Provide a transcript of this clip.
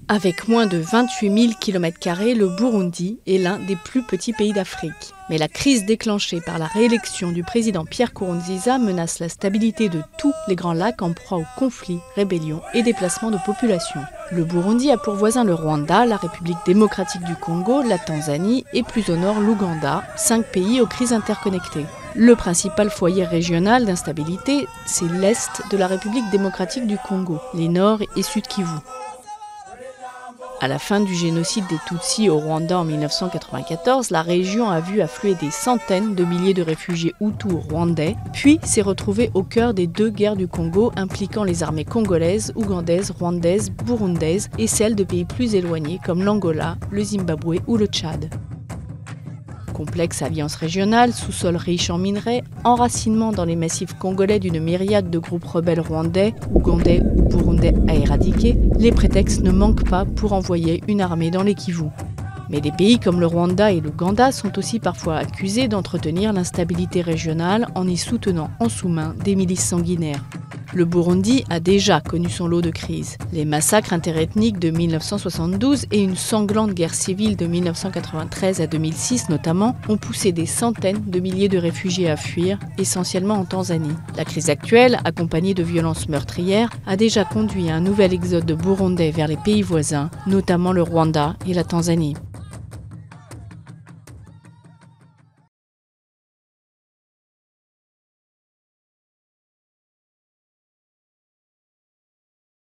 Avec moins de 28 000 km², le Burundi est l'un des plus petits pays d'Afrique. Mais la crise déclenchée par la réélection du président Pierre Nkurunziza menace la stabilité de tous les grands lacs en proie aux conflits, rébellions et déplacements de population. Le Burundi a pour voisin le Rwanda, la République démocratique du Congo, la Tanzanie et plus au nord l'Ouganda, 5 pays aux crises interconnectées. Le principal foyer régional d'instabilité, c'est l'Est de la République démocratique du Congo, les Nord et Sud Kivu. À la fin du génocide des Tutsis au Rwanda en 1994, la région a vu affluer des centaines de milliers de réfugiés hutus rwandais, puis s'est retrouvée au cœur des 2 guerres du Congo impliquant les armées congolaises, ougandaises, rwandaises, burundaises et celles de pays plus éloignés comme l'Angola, le Zimbabwe ou le Tchad. Complexe alliance régionale, sous-sol riche en minerais, enracinement dans les massifs congolais d'une myriade de groupes rebelles rwandais, ougandais ou burundais à éradiquer, les prétextes ne manquent pas pour envoyer une armée dans les Kivu. Mais des pays comme le Rwanda et l'Ouganda sont aussi parfois accusés d'entretenir l'instabilité régionale en y soutenant en sous-main des milices sanguinaires. Le Burundi a déjà connu son lot de crises. Les massacres interethniques de 1972 et une sanglante guerre civile de 1993 à 2006 notamment ont poussé des centaines de milliers de réfugiés à fuir, essentiellement en Tanzanie. La crise actuelle, accompagnée de violences meurtrières, a déjà conduit à un nouvel exode de Burundais vers les pays voisins, notamment le Rwanda et la Tanzanie.